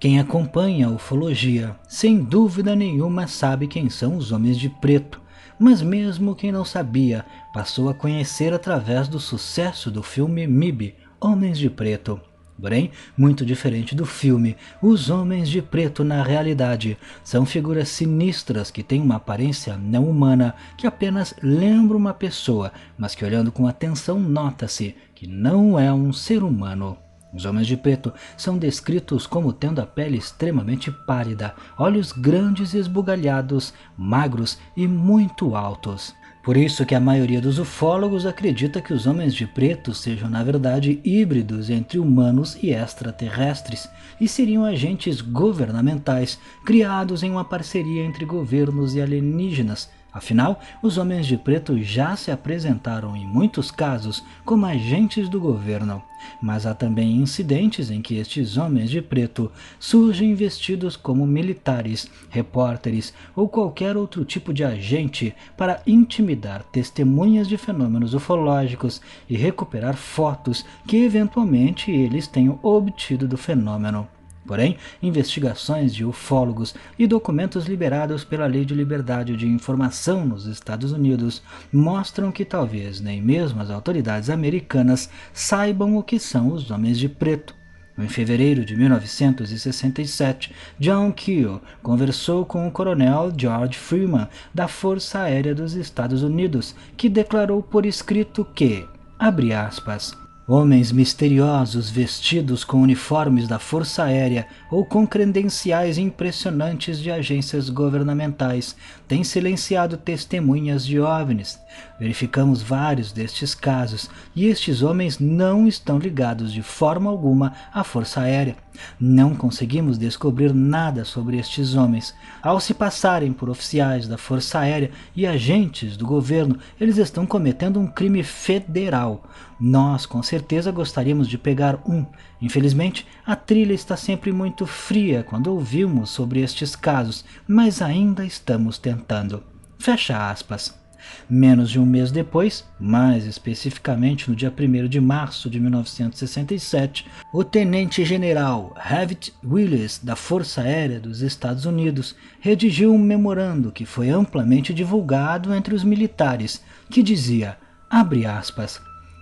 Quem acompanha a ufologia, sem dúvida nenhuma sabe quem são os homens de preto, mas mesmo quem não sabia, passou a conhecer através do sucesso do filme MIB, Homens de Preto. Porém, muito diferente do filme, os Homens de Preto na realidade são figuras sinistras que têm uma aparência não humana, que apenas lembra uma pessoa, mas que olhando com atenção nota-se que não é um ser humano. Os homens de preto são descritos como tendo a pele extremamente pálida, olhos grandes e esbugalhados, magros e muito altos. Por isso que a maioria dos ufólogos acredita que os homens de preto sejam na verdade híbridos entre humanos e extraterrestres, e seriam agentes governamentais criados em uma parceria entre governos e alienígenas. Afinal, os homens de preto já se apresentaram em muitos casos como agentes do governo, mas há também incidentes em que estes homens de preto surgem vestidos como militares, repórteres ou qualquer outro tipo de agente para intimidar testemunhas de fenômenos ufológicos e recuperar fotos que eventualmente eles tenham obtido do fenômeno. Porém, investigações de ufólogos e documentos liberados pela Lei de Liberdade de Informação nos Estados Unidos mostram que talvez nem mesmo as autoridades americanas saibam o que são os homens de preto. Em fevereiro de 1967, John Keel conversou com o coronel George Freeman da Força Aérea dos Estados Unidos, que declarou por escrito que, abre aspas, homens misteriosos vestidos com uniformes da Força Aérea ou com credenciais impressionantes de agências governamentais têm silenciado testemunhas de OVNIs. Verificamos vários destes casos e estes homens não estão ligados de forma alguma à Força Aérea. Não conseguimos descobrir nada sobre estes homens. Ao se passarem por oficiais da Força Aérea e agentes do governo, eles estão cometendo um crime federal. Nós, com certeza, gostaríamos de pegar um. Infelizmente, a trilha está sempre muito fria quando ouvimos sobre estes casos, mas ainda estamos tentando. Fecha aspas. Menos de um mês depois, mais especificamente no dia 1º de março de 1967, o tenente-general Hewitt Willis da Força Aérea dos Estados Unidos redigiu um memorando que foi amplamente divulgado entre os militares, que dizia, abre aspas,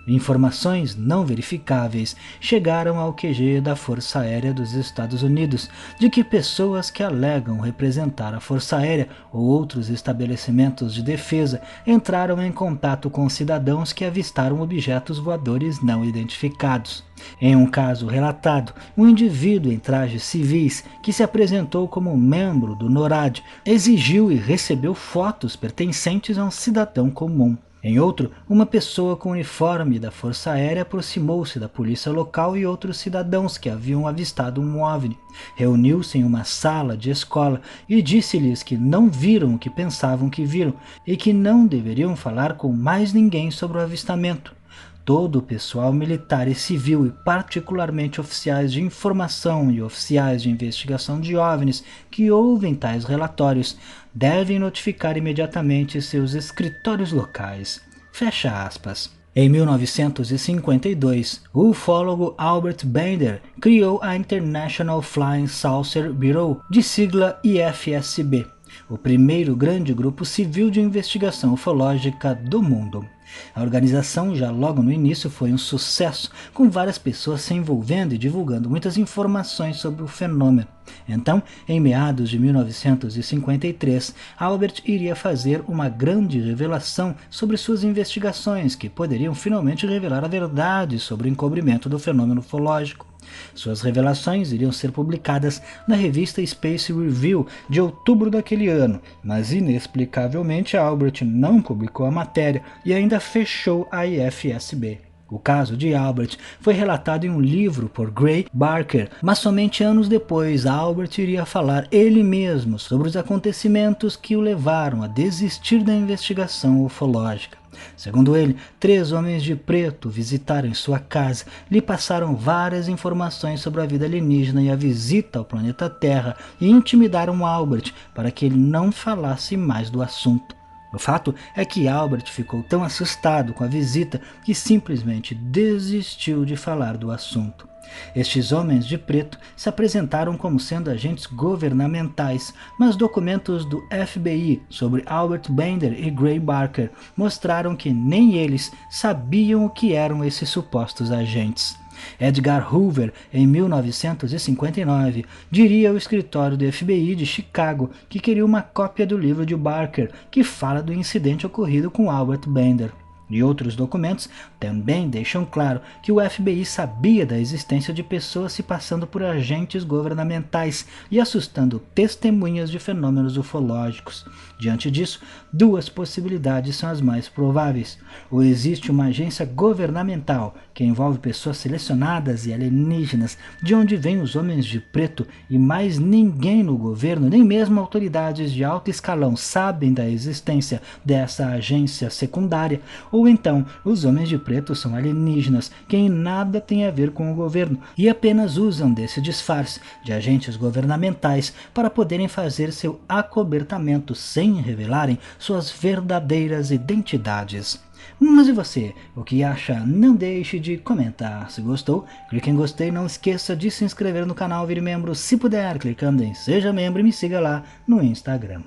informações não verificáveis chegaram ao QG da Força Aérea dos Estados Unidos de que pessoas que alegam representar a Força Aérea ou outros estabelecimentos de defesa entraram em contato com cidadãos que avistaram objetos voadores não identificados. Em um caso relatado, um indivíduo em trajes civis que se apresentou como membro do NORAD exigiu e recebeu fotos pertencentes a um cidadão comum. Em outro, uma pessoa com uniforme da Força Aérea aproximou-se da polícia local e outros cidadãos que haviam avistado um OVNI. Reuniu-se em uma sala de escola e disse-lhes que não viram o que pensavam que viram e que não deveriam falar com mais ninguém sobre o avistamento. Todo o pessoal militar e civil, e particularmente oficiais de informação e oficiais de investigação de OVNIs que ouvem tais relatórios, devem notificar imediatamente seus escritórios locais. Fecha aspas. Em 1952, o ufólogo Albert Bender criou a International Flying Saucer Bureau, de sigla IFSB, o primeiro grande grupo civil de investigação ufológica do mundo. A organização já logo no início foi um sucesso, com várias pessoas se envolvendo e divulgando muitas informações sobre o fenômeno. Então, em meados de 1953, Albert iria fazer uma grande revelação sobre suas investigações, que poderiam finalmente revelar a verdade sobre o encobrimento do fenômeno ufológico. Suas revelações iriam ser publicadas na revista Space Review de outubro daquele ano, mas inexplicavelmente Albert não publicou a matéria e ainda fechou a IFSB. O caso de Albert foi relatado em um livro por Gray Barker, mas somente anos depois Albert iria falar ele mesmo sobre os acontecimentos que o levaram a desistir da investigação ufológica. Segundo ele, 3 homens de preto visitaram sua casa, lhe passaram várias informações sobre a vida alienígena e a visita ao planeta Terra e intimidaram Albert para que ele não falasse mais do assunto. O fato é que Albert ficou tão assustado com a visita que simplesmente desistiu de falar do assunto. Estes homens de preto se apresentaram como sendo agentes governamentais, mas documentos do FBI sobre Albert Bender e Gray Barker mostraram que nem eles sabiam o que eram esses supostos agentes. Edgar Hoover, em 1959, diria ao escritório do FBI de Chicago que queria uma cópia do livro de Barker, que fala do incidente ocorrido com Albert Bender. E outros documentos também deixam claro que o FBI sabia da existência de pessoas se passando por agentes governamentais e assustando testemunhas de fenômenos ufológicos. Diante disso, duas possibilidades são as mais prováveis. Ou existe uma agência governamental que envolve pessoas selecionadas e alienígenas, de onde vêm os homens de preto, e mais ninguém no governo, nem mesmo autoridades de alto escalão, sabem da existência dessa agência secundária. Ou então, os homens de preto são alienígenas, que em nada têm a ver com o governo, e apenas usam desse disfarce de agentes governamentais para poderem fazer seu acobertamento sem revelarem suas verdadeiras identidades. Mas e você? O que acha? Não deixe de comentar. Se gostou, clique em gostei, não esqueça de se inscrever no canal, vire membro se puder, clicando em seja membro e me siga lá no Instagram.